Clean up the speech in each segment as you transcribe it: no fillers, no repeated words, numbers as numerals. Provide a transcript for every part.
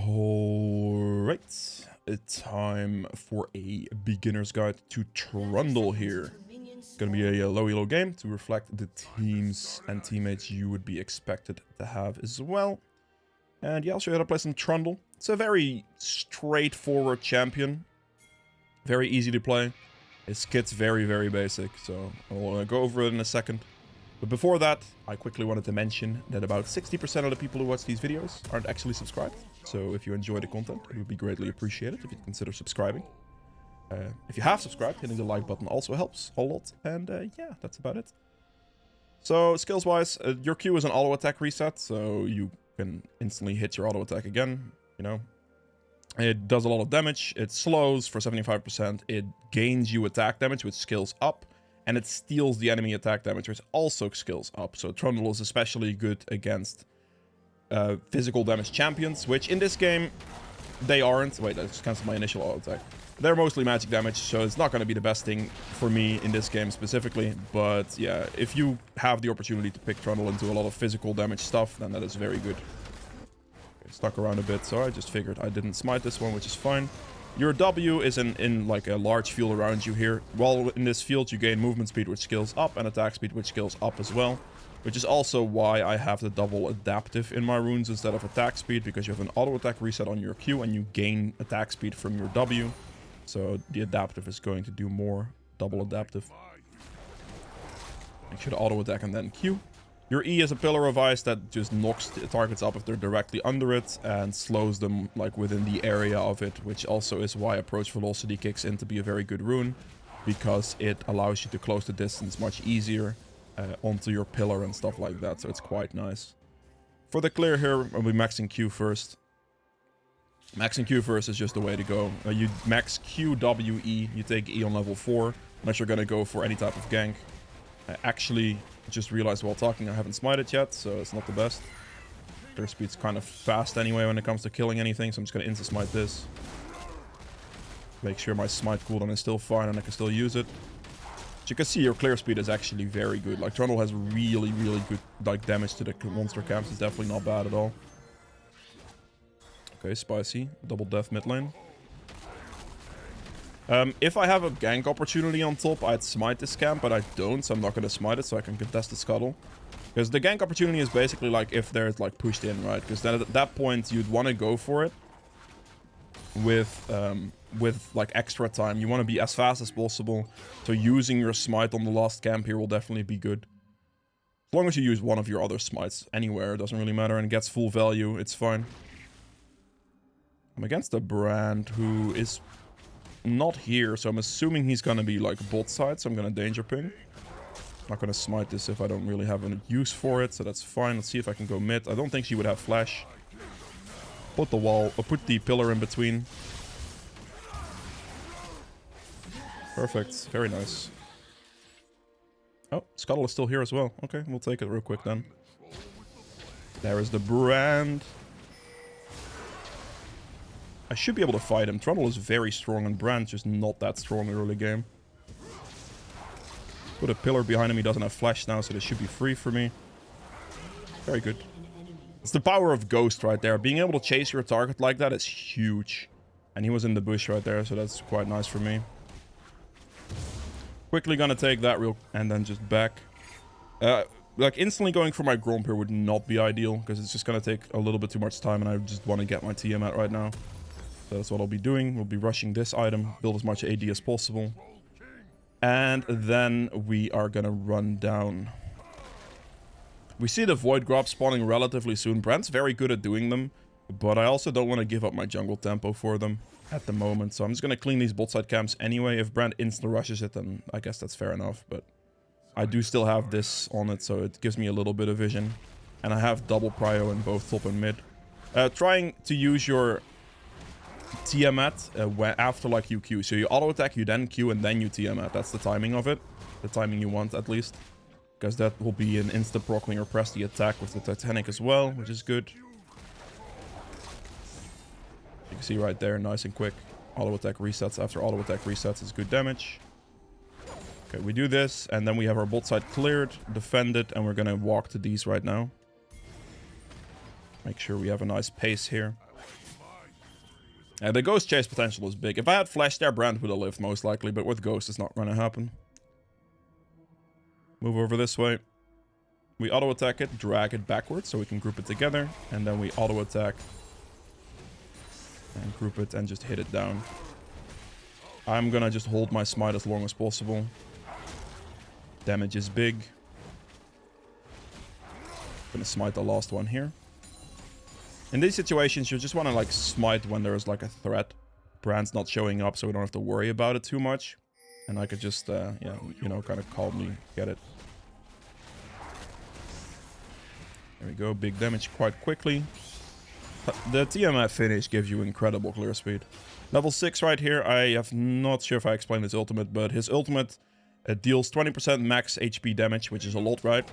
Alright, it's time for a beginner's guide to Trundle here. Gonna be a low elo game to reflect the teams and teammates you would be expected to have as well. And yeah, I'll show you how to play some Trundle. It's a very straightforward champion. Very easy to play. His kit's very basic, so I'll go over it in a second. But before that, I quickly wanted to mention that about 60% of the people who watch these videos aren't actually subscribed. So if you enjoy the content, it would be greatly appreciated if you'd consider subscribing. If you have subscribed, hitting the like button also helps a lot. And yeah, that's about it. So skills-wise, your Q is an auto attack reset, so you can instantly hit your auto attack again, you know. It does a lot of damage, it slows for 75%, it gains you attack damage, which scales up. And it steals the enemy attack damage, which also scales up. So Trundle is especially good against physical damage champions, which in this game, they aren't. Wait, I just canceled my initial auto attack. They're mostly magic damage, so it's not going to be the best thing for me in this game specifically. But yeah, if you have the opportunity to pick Trundle into a lot of physical damage stuff, then that is very good. Okay, stuck around a bit, so I just figured I didn't smite this one, which is fine. Your W is in like a large field around you here. While in this field you gain movement speed, which scales up, and attack speed, which scales up as well. Which is also why I have the double adaptive in my runes instead of attack speed, because you have an auto attack reset on your Q and you gain attack speed from your W. So the adaptive is going to do more. Double adaptive. Make sure to auto attack and then Q. Your E is a pillar of ice that just knocks the targets up if they're directly under it and slows them like within the area of it, which also is why approach velocity kicks in to be a very good rune, because it allows you to close the distance much easier onto your pillar and stuff like that, so it's quite nice. For the clear here, I'll be maxing Q first. Maxing Q first is just the way to go. You max Q, W, E, you take E on level 4, unless you're gonna go for any type of gank. Actually, just realized while talking I haven't smited yet, so it's not the best. Their speed's kind of fast anyway when it comes to killing anything, so I'm just gonna insta-smite this. Make sure my smite cooldown is still fine and I can still use it. As you can see, your clear speed is actually very good. Like, Trundle has really good like damage to the monster camps. It's definitely not bad at all. Okay, spicy. Double death mid lane. If I have a gank opportunity on top, I'd smite this camp, but I don't, so I'm not going to smite it so I can contest the scuttle. Because the gank opportunity is basically like if they're like pushed in, right? Because then at that point you'd want to go for it with like extra time. You want to be as fast as possible, so using your smite on the last camp here will definitely be good. As long as you use one of your other smites anywhere, it doesn't really matter, and gets full value, it's fine. I'm against a Brand who is not here, so I'm assuming he's gonna be like bot side, so I'm gonna danger ping. Not gonna smite this if I don't really have a use for it, so that's fine. Let's see if I can go mid. I don't think she would have flash. Put the wall, or put the pillar in between. Perfect, very nice. Oh, Scuttle is still here as well. Okay, we'll take it real quick then. There is the Brand. I should be able to fight him. Trundle is very strong and Brand's just not that strong early game. Put a pillar behind him. He doesn't have flash now, so this should be free for me. Very good. It's the power of Ghost right there. Being able to chase your target like that is huge. And he was in the bush right there, so that's quite nice for me. Quickly gonna take that real... and then just back. Like, instantly going for my Gromp here would not be ideal, because it's just gonna take a little bit too much time, and I just want to get my TM out right now. So that's what I'll be doing. We'll be rushing this item, build as much AD as possible. And then we are gonna run down. We see the Void Grab spawning relatively soon. Brand's very good at doing them, but I also don't want to give up my jungle tempo for them at the moment. So I'm just gonna clean these bot side camps anyway. If Brand instant rushes it, then I guess that's fair enough, but I do still have this on it, so it gives me a little bit of vision. And I have double prio in both top and mid. Trying to use your Tiamat after like you Q. So you auto attack, you then Q, and then you Tiamat. That's the timing of it. The timing you want, at least. Because that will be an instant proc when you press the attack with the Titanic as well, which is good. You can see right there, nice and quick. Auto attack resets. After auto attack resets, it's good damage. Okay, we do this, and then we have our bot side cleared, defended, and we're gonna walk to these right now. Make sure we have a nice pace here. The Ghost Chase potential is big. If I had Flash there, Brand would have lived most likely, but with Ghost it's not going to happen. Move over this way. We auto-attack it, drag it backwards so we can group it together, and then we auto-attack and group it and just hit it down. I'm gonna just hold my smite as long as possible. Damage is big. Gonna smite the last one here. In these situations, you just want to like smite when there's like a threat. Brand's not showing up, so we don't have to worry about it too much. And I could just, yeah, you know, kind of calmly get it. There we go, big damage quite quickly. The TMF finish gives you incredible clear speed. Level 6 right here, I have not sure if I explained his ultimate, but his ultimate deals 20% max HP damage, which is a lot, right?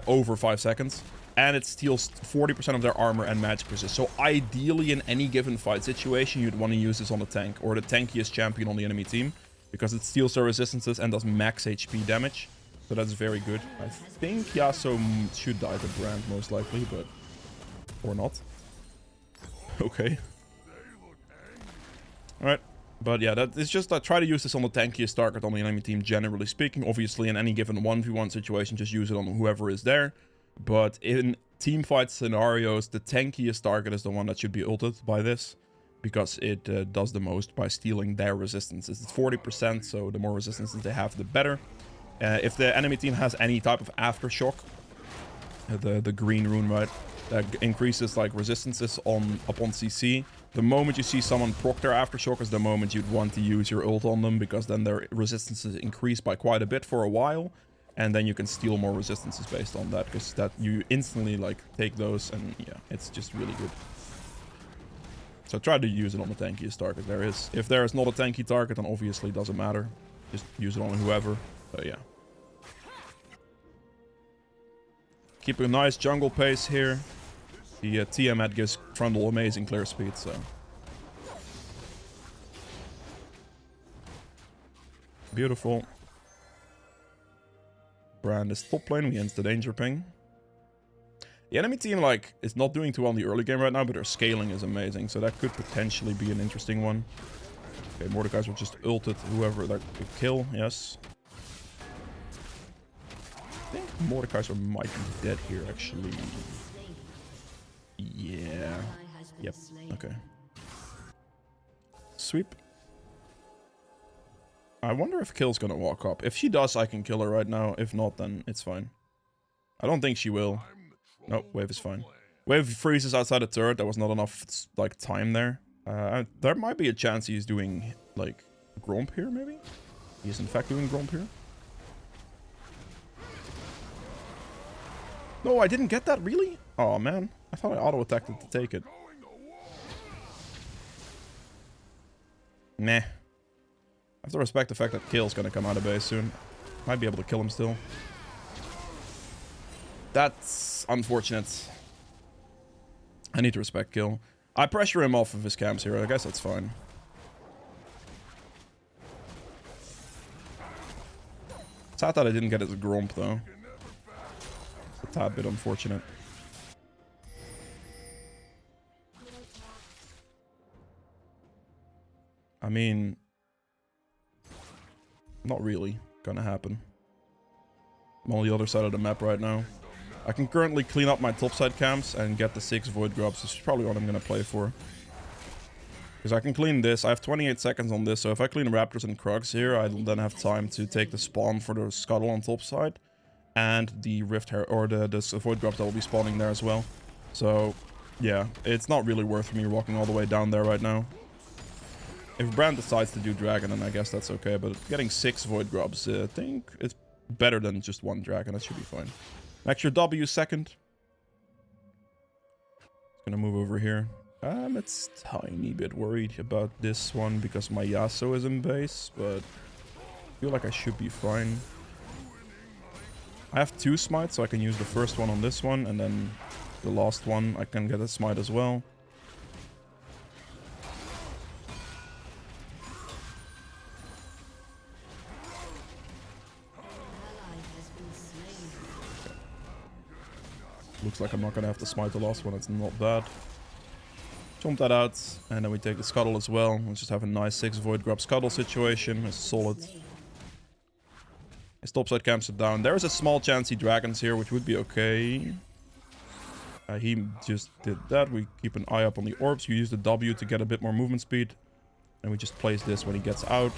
Over 5 seconds. And it steals 40% of their armor and magic resist. So ideally, in any given fight situation, you'd want to use this on the tank or the tankiest champion on the enemy team, because it steals their resistances and does max HP damage. So that's very good. I think Yasuo should die to Brand most likely, but... or not. Okay. Alright. But yeah, that is just, I try to use this on the tankiest target on the enemy team, generally speaking. Obviously, in any given 1v1 situation, just use it on whoever is there. But in teamfight scenarios, the tankiest target is the one that should be ulted by this, because it does the most by stealing their resistances. It's 40%, so the more resistances they have, the better. If the enemy team has any type of aftershock, the green rune, right, that increases like resistances upon CC. The moment you see someone proc their aftershock is the moment you'd want to use your ult on them, because then their resistances increase by quite a bit for a while. And then you can steal more resistances based on that, because that you instantly like take those, and yeah, it's just really good. So try to use it on the tankiest target there is. If there is not a tanky target, then obviously it doesn't matter. Just use it on whoever. But yeah. Keep a nice jungle pace here. The Tiamat gives Trundle amazing clear speed, so. Beautiful. Brand is top lane, we ends the danger ping. The enemy team, like, is not doing too well in the early game right now, but their scaling is amazing, so that could potentially be an interesting one. Okay, Mordekaiser just ulted whoever that could kill, yes. I think Mordekaiser might be dead here, actually. Yeah. Yep, okay. Sweep. I wonder if Kill's gonna walk up. If she does, I can kill her right now. If not, then it's fine. I don't think she will. Nope, wave is fine. Wave freezes outside the turret. There was not enough, like, time there. There might be a chance he's doing, like, Gromp here, maybe? He's in fact doing Gromp here. No, I didn't get that, really? Oh, man. I thought I auto-attacked it to take it. Nah. I have to respect the fact that Kale's gonna come out of base soon. Might be able to kill him still. That's unfortunate. I need to respect Kill. I pressure him off of his camps here. I guess that's fine. Sad that I didn't get his Gromp, though. It's a tad bit unfortunate. I mean... not really gonna happen. I'm on the other side of the map right now. I can currently clean up my topside camps and get the 6 Void Grubs. This is probably what I'm gonna play for. Because I can clean this. I have 28 seconds on this, so if I clean Raptors and Krugs here, I'll then have time to take the spawn for the Scuttle on topside. And the Rift Hair, or the Void Grubs that will be spawning there as well. So, yeah, it's not really worth me walking all the way down there right now. If Brand decides to do Dragon, then I guess that's okay. But getting 6 Void Grubs, I think it's better than just 1 Dragon. That should be fine. Extra W second. Gonna move over here. It's tiny bit worried about this one because my Yasuo is in base, but I feel like I should be fine. I have 2 smites, so I can use the first one on this one, and then the last one I can get a smite as well. Looks like I'm not gonna have to smite the last one. It's not bad. Stomp that out, and then we take the Scuttle as well. We'll just have a nice 6 Void Grab Scuttle situation. It's solid. His topside camps it down. There's a small chance he dragons here, which would be okay. He just did that. We keep an eye up on the orbs. You use the W to get a bit more movement speed. And we just place this when he gets out.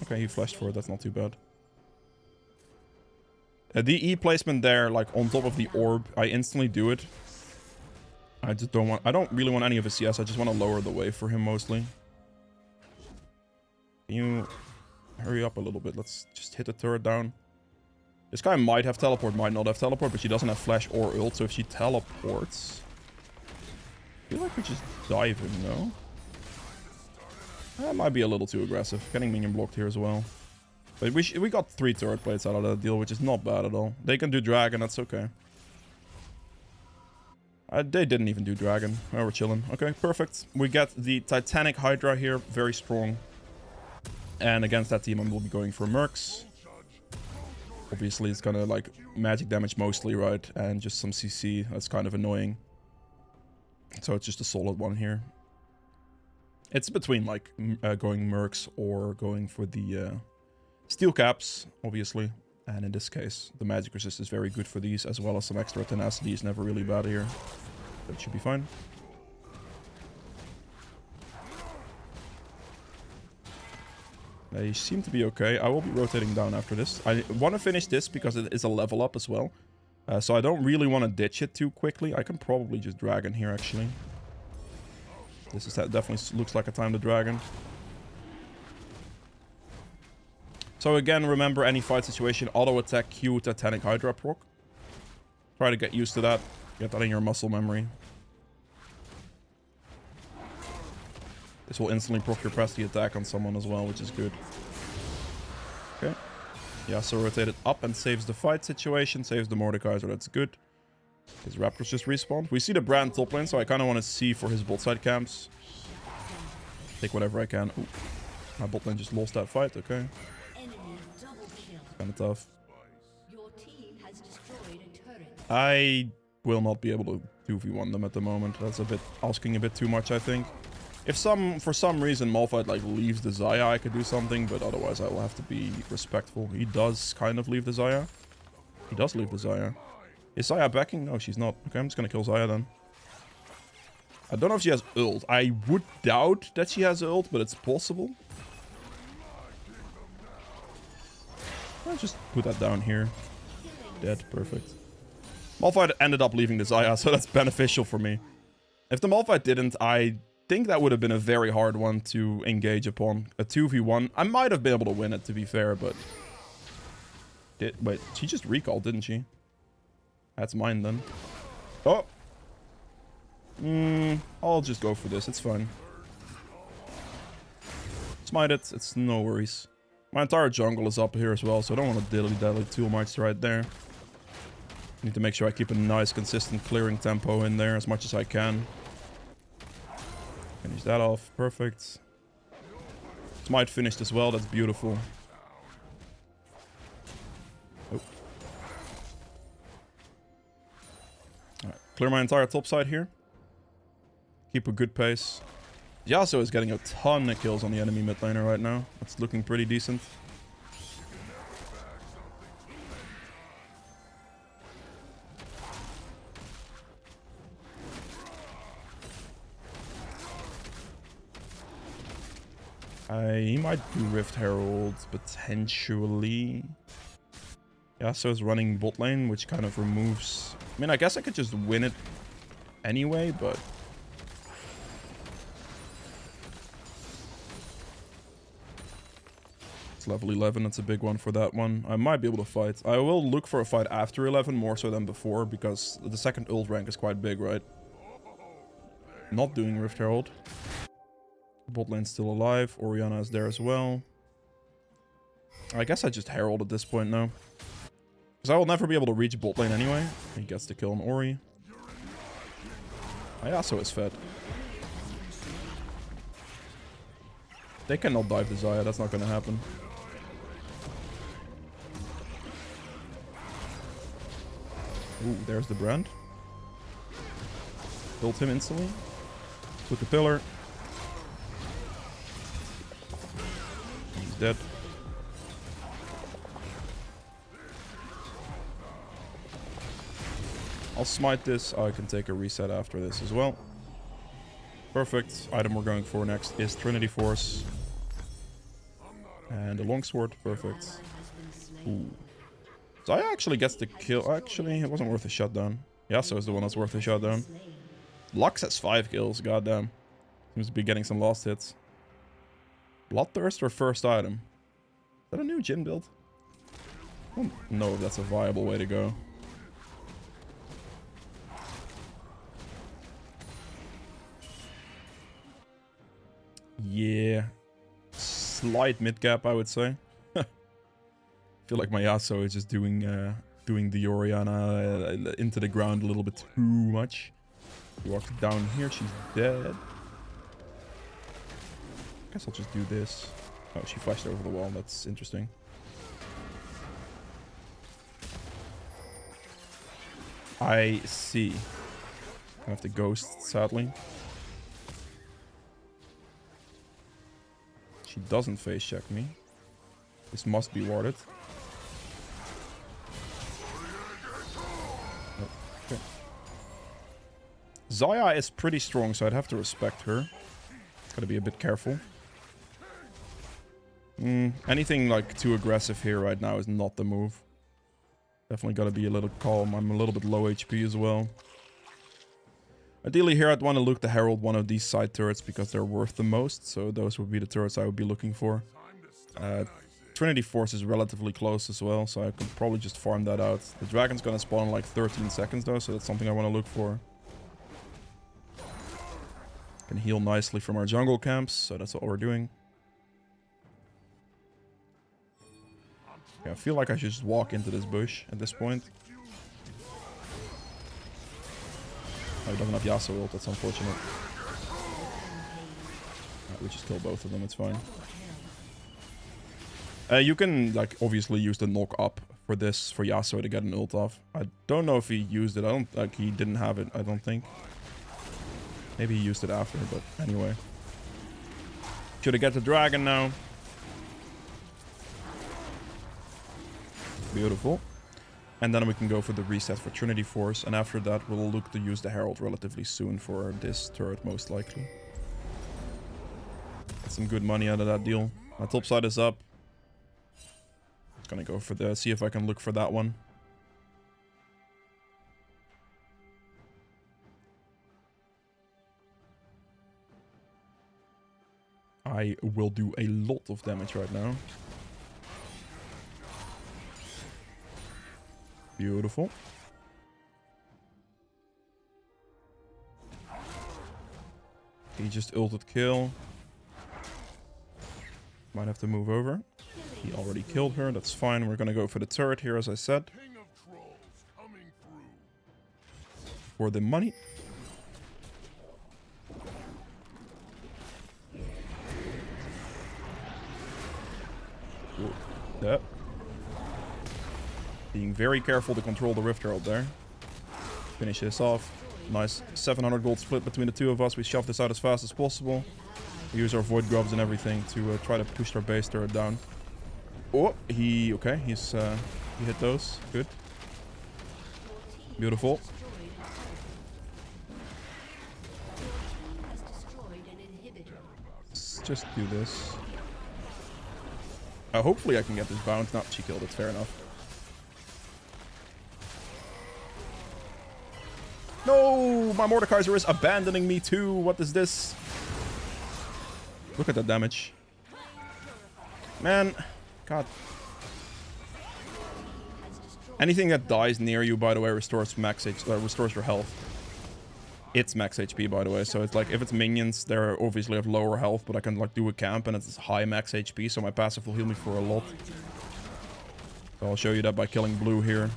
Okay, he flashed for it. That's not too bad. The E placement there, like on top of the orb, I instantly do it. I just don't want... I don't really want any of his CS. I just want to lower the wave for him mostly. Can you hurry up a little bit? Let's just hit the turret down. This guy might have teleport, might not have teleport, but she doesn't have flash or ult. So if she teleports... I feel like we just dive him, no? That might be a little too aggressive. Getting minion blocked here as well. But we got 3 turret plates out of that deal, which is not bad at all. They can do dragon, that's okay. They didn't even do dragon. Oh, we're chilling. Okay, perfect. We get the Titanic Hydra here, very strong. And against that team, I will be going for Mercs. Obviously, it's gonna like magic damage mostly, right? And just some CC. That's kind of annoying. So it's just a solid one here. It's between like going Mercs or going for the steel caps, obviously. And in this case, the magic resist is very good for these, as well as some extra tenacity is never really bad here. That should be fine. They seem to be okay. I will be rotating down after this. I want to finish this because it is a level up as well. So I don't really want to ditch it too quickly. I can probably just dragon here, actually. This is definitely looks like a time to dragon. So again, remember any fight situation, auto attack Q Titanic Hydra proc. Try to get used to that. Get that in your muscle memory. This will instantly proc your press the attack on someone as well, which is good. Okay. Yeah, so rotate it up and saves the fight situation, saves the Mordekaiser, that's good. His Raptors just respawned. We see the Brand top lane, so I kind of want to see for his bot side camps. Take whatever I can. Ooh. My bot lane just lost that fight, okay. Kind of tough. I will not be able to 2v1 them at the moment. That's a bit asking a bit too much, I think. If for some reason Malphite like leaves the Xayah, I could do something, but otherwise I will have to be respectful. He does kind of leave the Xayah. He does leave the Xayah. Is Xayah backing? No, she's not. Okay, I'm just gonna kill Xayah then. I don't know if she has ult. I would doubt that she has ult, but it's possible. I'll just put that down here. Dead, perfect. Malphite ended up leaving the Xayah, so that's beneficial for me. If the Malphite didn't, I think that would have been a very hard one to engage upon. A 2v1. I might have been able to win it, to be fair, but... Wait, she just recalled, didn't she? That's mine, then. Oh! I'll just go for this, it's fine. Smite it, it's no worries. My entire jungle is up here as well, so I don't want to dilly-dally too much right there. Need to make sure I keep a nice, consistent clearing tempo in there as much as I can. Finish that off. Perfect. Smite finished as well. That's beautiful. Oh. Alright. Clear my entire top side here. Keep a good pace. Yasuo is getting a ton of kills on the enemy mid laner right now. That's looking pretty decent. He might do Rift Herald, potentially. Yasuo is running bot lane, which kind of removes... I mean, I guess I could just win it anyway, but... It's level 11, that's a big one for that one. I might be able to fight. I will look for a fight after 11, more so than before, because the second ult rank is quite big, right? Not doing Rift Herald. Bot lane's still alive. Orianna is there as well. I guess I just Herald at this point now. Because I will never be able to reach bot lane anyway. He gets the kill on Ori. Yasuo is fed. They cannot dive the Xayah. That's not going to happen. Ooh, there's the Brand. Built him instantly. With the pillar. He's dead. I'll smite this. I can take a reset after this as well. Perfect. Item we're going for next is Trinity Force. And a longsword. Perfect. Ooh. So I actually gets the kill. Actually, it wasn't worth a shutdown. Yasuo is the one that's worth a shutdown. Lux has 5 kills. Goddamn. Seems to be getting some last hits. Bloodthirst or first item? Is that a new Jhin build? I don't know if that's a viable way to go. Yeah. Slight mid gap, I would say. Feel like my Yasuo is just doing the Orianna into the ground a little bit too much. She walks down here, she's dead. Guess I'll just do this. Oh, she flashed over the wall, that's interesting. I see. I have to ghost, sadly. She doesn't face check me. This must be warded. Okay. Zaya is pretty strong, so I'd have to respect her. Gotta be a bit careful. Anything like too aggressive here right now is not the move. Definitely gotta be a little calm. I'm a little bit low HP as well. Ideally here I'd want to look to herald one of these side turrets because they're worth the most. So those would be the turrets I would be looking for. Trinity Force is relatively close as well, so I could probably just farm that out. The dragon's gonna spawn in like 13 seconds though, so that's something I want to look for. Can heal nicely from our jungle camps, so that's what we're doing. Yeah, I feel like I should just walk into this bush at this point. Oh, he doesn't have Yasuo ult, that's unfortunate. We just kill both of them, it's fine. You can, like, obviously use the knock up for this, for Yasuo to get an ult off. I don't know if he used it, I don't, like, he didn't have it, I don't think. Maybe he used it after, but anyway. Should I get the dragon now? Beautiful. And then we can go for the reset for Trinity Force, and after that we'll look to use the Herald relatively soon for this turret, most likely. Get some good money out of that deal. My top side is up. Gonna go for the, see if I can look for that one. I will do a lot of damage right now. Beautiful. He just ulted kill. Might have to move over. He already killed her, that's fine. We're gonna go for the turret here, as I said. For the money. Yep. Being very careful to control the Rift Herald there. Finish this off. Nice 700 gold split between the two of us. We shove this out as fast as possible. We use our Void Grubs and everything to try to push our base turret down. Oh, okay, he hit those. Good. Beautiful. Let's just do this. Hopefully I can get this bounce. No, she killed it. Fair enough. No! My Mordekaiser is abandoning me too. What is this? Look at that damage. Man. God. Anything that dies near you, by the way, restores restores your health. It's max HP, by the way, so it's like, if it's minions, they're obviously have lower health, but I can like do a camp and it's high max HP, so my passive will heal me for a lot. So I'll show you that by killing blue here.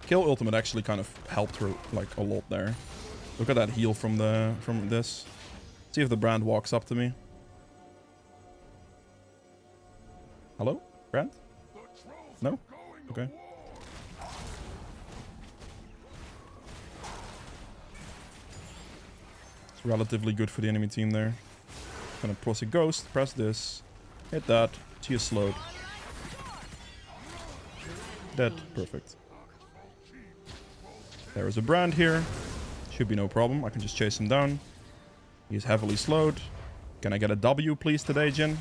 Kill ultimate actually kind of helped her like a lot there. Look at that heal from this. See if the brand walks up to me. Hello? Brand? No? Okay. It's relatively good for the enemy team there. Gonna press a ghost, press this, hit that, she is slowed. Dead, perfect. There is a brand here. Should be no problem, I can just chase him down. He's heavily slowed. Can I get a W please today, Jin?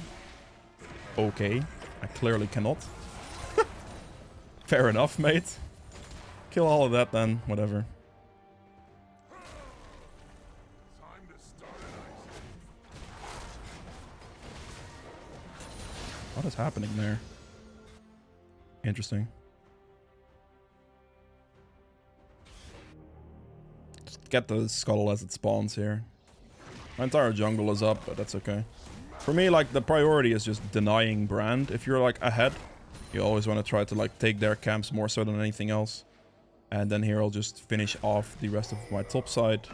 Okay, I clearly cannot. Fair enough, mate. Kill all of that then, whatever. What is happening there? Interesting. Just get the scuttle as it spawns here. My entire jungle is up, but that's okay. For me, like, the priority is just denying Brand. If you're, like, ahead, you always want to try to, like, take their camps more so than anything else. And then here I'll just finish off the rest of my top side.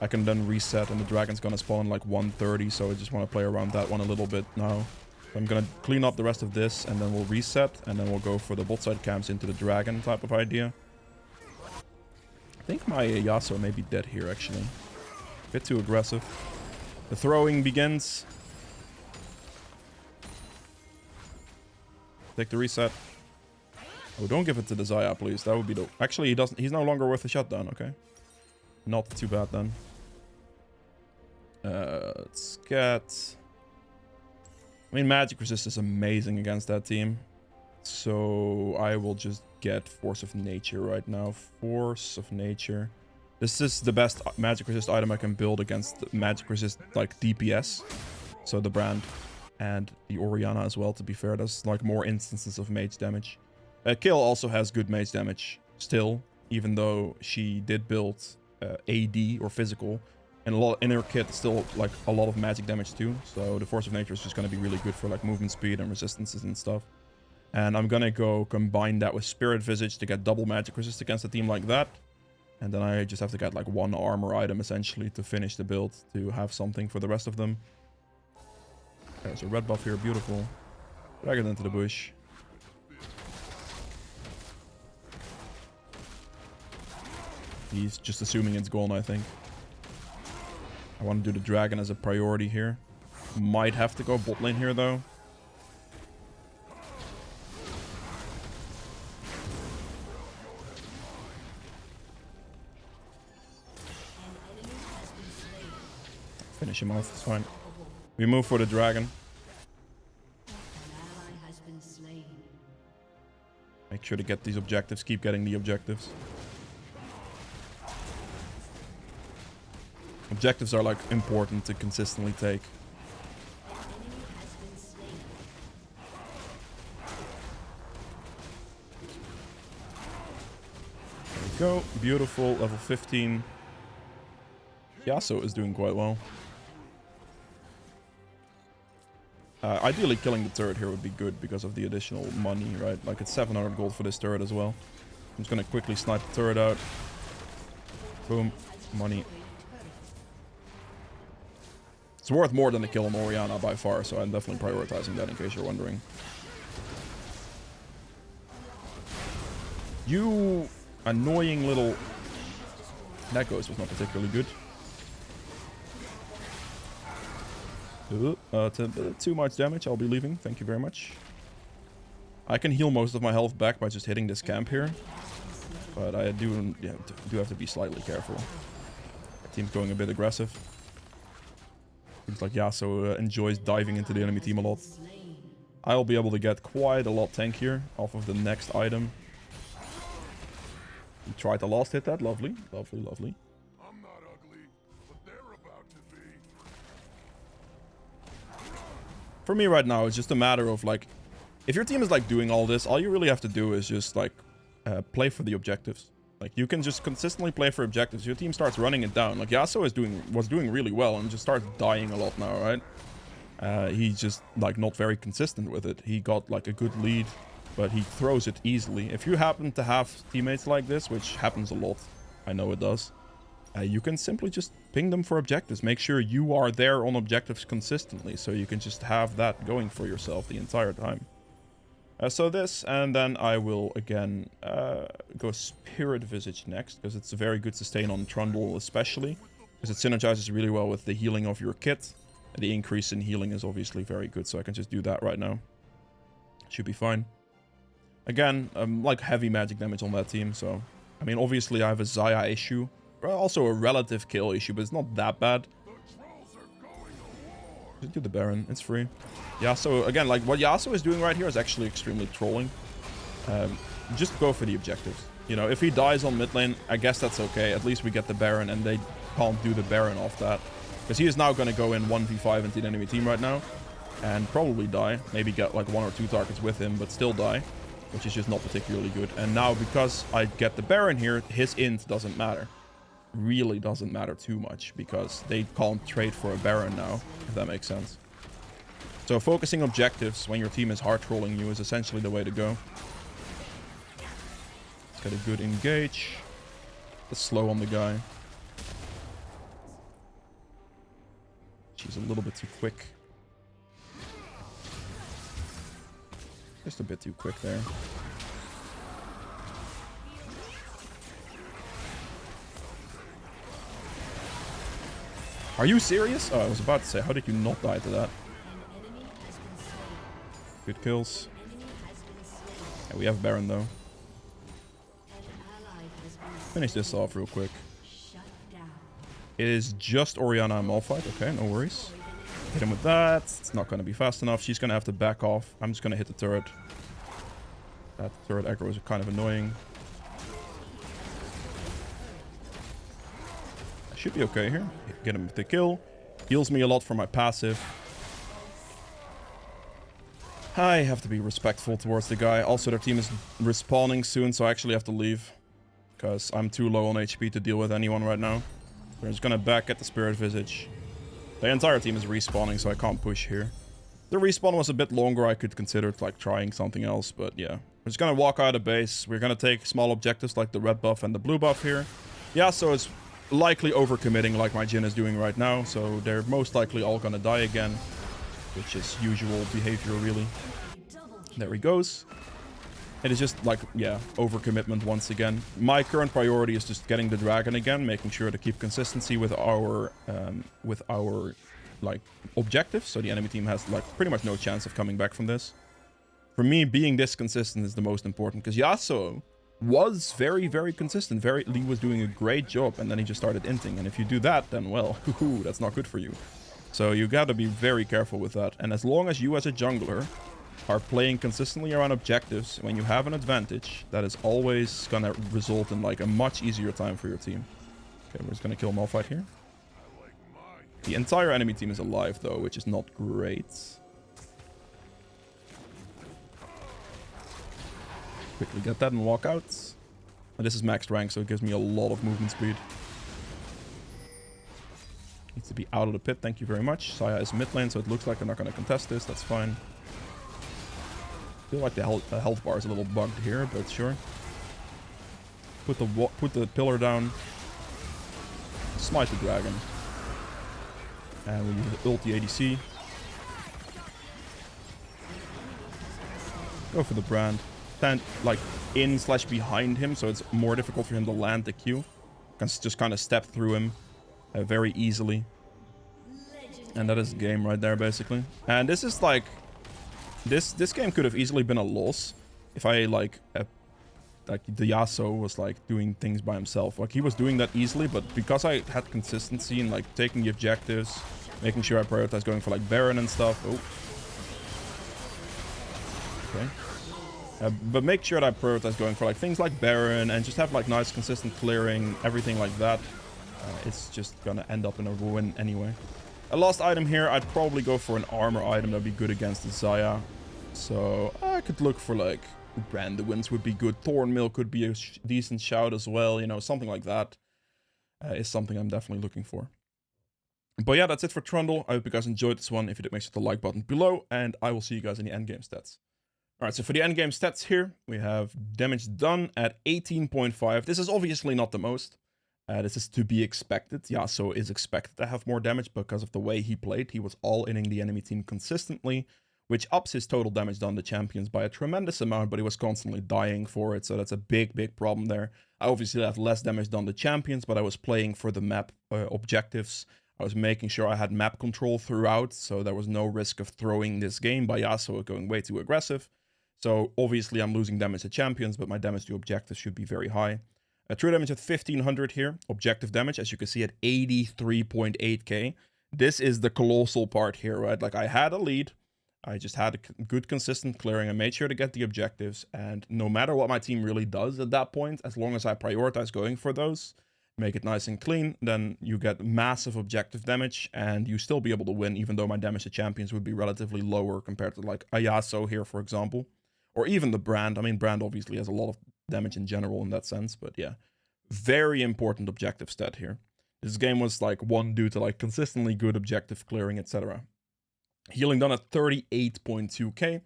I can then reset, and the dragon's gonna spawn, like, 130, so I just want to play around that one a little bit now. So I'm gonna clean up the rest of this, and then we'll reset, and then we'll go for the bot side camps into the dragon type of idea. I think my Yasuo may be dead here, actually. A bit too aggressive. The throwing begins. Take the reset. Oh, don't give it to the Zaya, please. That would be the... Actually, he doesn't. He's no longer worth a shutdown, okay? Not too bad, then. Let's get... I mean, magic resist is amazing against that team. So I will just get Force of Nature right now. Force of Nature. This is the best magic resist item I can build against magic resist, like, DPS. So the Brand and the Orianna as well, to be fair. There's, like, more instances of mage damage. Kill also has good mage damage still, even though she did build AD or physical. And a lot in her kit still, like, a lot of magic damage too. So the Force of Nature is just going to be really good for, like, movement speed and resistances and stuff. And I'm going to go combine that with Spirit Visage to get double magic resist against a team like that. And then I just have to get, like, one armor item essentially to finish the build, to have something for the rest of them. There's a red buff here, beautiful. Drag it into the bush. He's just assuming it's gone, I think. I want to do the dragon as a priority here. Might have to go bot lane here, though. Finish him off, it's fine. We move for the dragon. Make sure to get these objectives, keep getting the objectives. Objectives are, like, important to consistently take. There we go. Beautiful. Level 15. Yasuo is doing quite well. Ideally, killing the turret here would be good because of the additional money, right? Like, it's 700 gold for this turret as well. I'm just gonna quickly snipe the turret out. Boom. Money. It's worth more than the kill on Orianna by far, so I'm definitely prioritizing that in case you're wondering. You annoying little... That ghost was not particularly good. Too much damage, I'll be leaving. Thank you very much. I can heal most of my health back by just hitting this camp here. But I do have to be slightly careful. The team's going a bit aggressive. Seems like Yasuo enjoys diving into the enemy team a lot. I'll be able to get quite a lot tankier off of the next item. We tried the last hit that. Lovely. Lovely, lovely. I'm not ugly, but they're about to be. For me right now, it's just a matter of, like, if your team is, like, doing all this, all you really have to do is just, like, play for the objectives. Like, you can just consistently play for objectives. Your team starts running it down. Like, Yasuo was doing really well and just starts dying a lot now, right? He's just, like, not very consistent with it. He got, like, a good lead, but he throws it easily. If you happen to have teammates like this, which happens a lot, I know it does, you can simply just ping them for objectives. Make sure you are there on objectives consistently, so you can just have that going for yourself the entire time. So this, and then I will again go Spirit Visage next, because it's a very good sustain on Trundle especially. because it synergizes really well with the healing of your kit. And the increase in healing is obviously very good, so I can just do that right now. Should be fine. Again, like heavy magic damage on that team, so... I mean, obviously I have a Xayah issue. Also a relative kill issue, but it's not that bad. Just do the Baron, it's free. Yasuo, again, like what Yasuo is doing right here is actually extremely trolling. Just go for the objectives. You know, if he dies on mid lane, I guess that's okay. At least we get the Baron and they can't do the Baron off that. Because he is now going to go in 1v5 into the enemy team right now. And probably die. Maybe get like 1 or 2 targets with him, but still die. Which is just not particularly good. And now because I get the Baron here, his int doesn't matter. Really doesn't matter too much. Because they can't trade for a Baron now, if that makes sense. So focusing objectives when your team is hard trolling you is essentially the way to go. Let's get a good engage. Let's slow on the guy. She's a little bit too quick. Just a bit too quick there. Are you serious? Oh, I was about to say, how did you not die to that? Good kills. Yeah, we have Baron though. Finish this off real quick. It is just Orianna and Malphite. Okay, no worries. Hit him with that. It's not going to be fast enough. She's going to have to back off. I'm just going to hit the turret. That turret aggro is kind of annoying. I should be okay here. Get him with the kill. Heals me a lot for my passive. I have to be respectful towards the guy. Also, their team is respawning soon, so I actually have to leave. Because I'm too low on HP to deal with anyone right now. They're just going to back at the Spirit Visage. The entire team is respawning, so I can't push here. If the respawn was a bit longer, I could consider like trying something else, but yeah. We're just gonna walk out of base. We're gonna take small objectives like the red buff and the blue buff here. Yeah, so it's likely overcommitting like my Jhin is doing right now, so they're most likely all gonna die again, which is usual behavior really. There he goes. It is just like, yeah, overcommitment once again. My current priority is just getting the dragon again, making sure to keep consistency with our like objectives, so the enemy team has like pretty much no chance of coming back from this. For me, being this consistent is the most important, because Yasuo was very, very consistent. Lee was doing a great job, and then he just started inting, and if you do that, then well, that's not good for you. So you gotta be very careful with that, and as long as you as a jungler are playing consistently around objectives, when you have an advantage, that is always gonna result in like a much easier time for your team. Okay, we're just gonna kill Malphite here. The entire enemy team is alive though, which is not great. Quickly get that and walk out. And this is maxed rank, so it gives me a lot of movement speed. Needs to be out of the pit, thank you very much. Xayah is mid lane, so it looks like they're not gonna contest this, that's fine. I feel like the health bar is a little bugged here, but sure. Put the pillar down. Smite the dragon. And we use the ulti ADC. Go for the brand. Stand like in/behind him, so it's more difficult for him to land the Q. Can just kind of step through him very easily. And that is the game right there, basically. And this is like... This game could have easily been a loss if I like the Yasuo was like doing things by himself. Like he was doing that easily, but because I had consistency in like taking the objectives, making sure I prioritize going for like Baron and stuff. Oh. Okay. But make sure that I prioritize going for like things like Baron and just have like nice consistent clearing, everything like that. It's just gonna end up in a ruin anyway. A last item here, I'd probably go for an armor item that'd be good against the Xayah. So I could look for like Branduin's would be good. Thornmill could be a decent shout as well. You know, something like that is something I'm definitely looking for. But yeah, that's it for Trundle. I hope you guys enjoyed this one. If you did, make sure to like button below, and I will see you guys in the endgame stats. Alright, so for the endgame stats here, we have damage done at 18.5. This is obviously not the most. This is to be expected. Yasuo is expected to have more damage because of the way he played. He was all-inning the enemy team consistently, which ups his total damage done to champions by a tremendous amount, but he was constantly dying for it, so that's a big problem there. I obviously have less damage done to champions, but I was playing for the map objectives. I was making sure I had map control throughout, so there was no risk of throwing this game by Yasuo going way too aggressive. So obviously I'm losing damage to champions, but my damage to objectives should be very high. True damage at 1500 here. Objective damage, as you can see, at 83.8k. This is the colossal part here, right? Like, I had a lead. I just had a good consistent clearing. I made sure to get the objectives. And no matter what my team really does at that point, as long as I prioritize going for those, make it nice and clean, then you get massive objective damage and you still be able to win, even though my damage to champions would be relatively lower compared to like Yasuo here, for example. Or even the Brand. I mean, Brand obviously has a lot of damage in general in that sense, but yeah, very important objective stat here. This game was like won due to like consistently good objective clearing, etc. Healing done at 38.2k.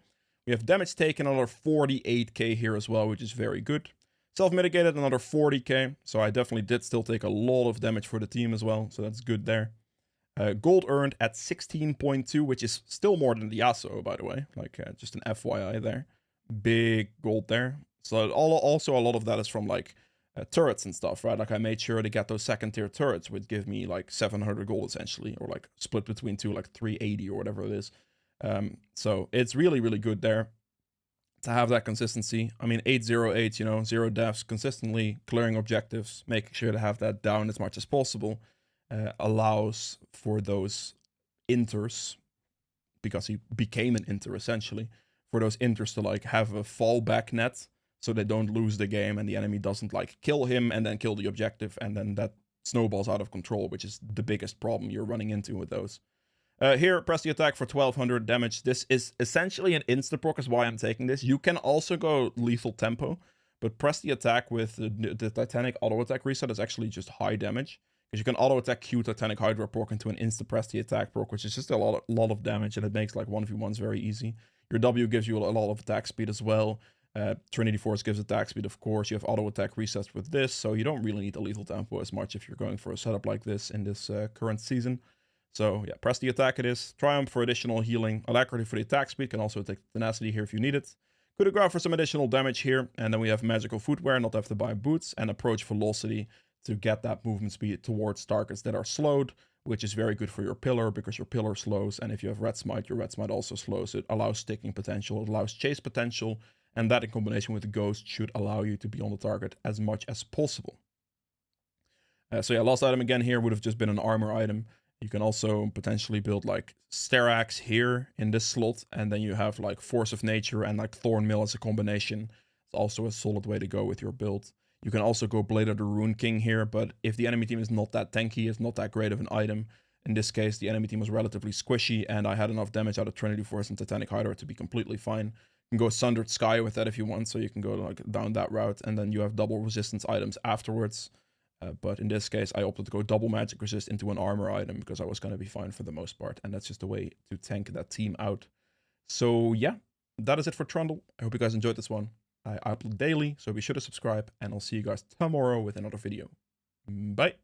We have damage taken another 48k here as well, which is very good. Self-mitigated another 40k, so I definitely did still take a lot of damage for the team as well, so that's good there. Gold earned at 16.2, which is still more than the Yasuo, by the way, like just an FYI there. Big gold there. So also a lot of that is from like turrets and stuff, right? Like I made sure to get those second tier turrets, which give me like 700 gold essentially, or like split between two, like 380 or whatever it is. So it's really good there to have that consistency. I mean, 808, you know, 0 deaths, consistently clearing objectives, making sure to have that down as much as possible, allows for those inters, because he became an inter essentially, for those inters to like have a fallback net so they don't lose the game and the enemy doesn't like kill him and then kill the objective and then that snowballs out of control, which is the biggest problem you're running into with those. Here, press the attack for 1200 damage. This is essentially an insta-proc is why I'm taking this. You can also go lethal tempo, but press the attack with the Titanic auto attack reset is actually just high damage. Because you can auto attack Q Titanic Hydra proc into an insta press the attack proc, which is just a lot of damage and it makes like 1v1s very easy. Your W gives you a lot of attack speed as well. Trinity Force gives attack speed, of course. You have auto attack resets with this, so you don't really need a lethal tempo as much if you're going for a setup like this in this current season. So yeah, press the attack it is. Triumph for additional healing. Alacrity for the attack speed. Can also take tenacity here if you need it. Coup de grace for some additional damage here. And then we have magical footwear, not have to buy boots. And approach velocity to get that movement speed towards targets that are slowed, which is very good for your pillar because your pillar slows. And if you have red smite, your red smite also slows. It allows sticking potential. It allows chase potential. And that in combination with the ghost should allow you to be on the target as much as possible. So yeah, last item again here would have just been an armor item. You can also potentially build like Sterax here in this slot, and then you have like Force of Nature and like Thornmail as a combination. It's also a solid way to go with your build. You can also go Blade of the Rune King here, but if the enemy team is not that tanky, it's not that great of an item. In this case, the enemy team was relatively squishy, and I had enough damage out of Trinity Force and Titanic Hydra to be completely fine. You can go Sundered Sky with that if you want, so you can go like down that route, and then you have double resistance items afterwards. But in this case, I opted to go double magic resist into an armor item because I was going to be fine for the most part. And that's just a way to tank that team out. So yeah, that is it for Trundle. I hope you guys enjoyed this one. I upload daily, so be sure to subscribe. And I'll see you guys tomorrow with another video. Bye.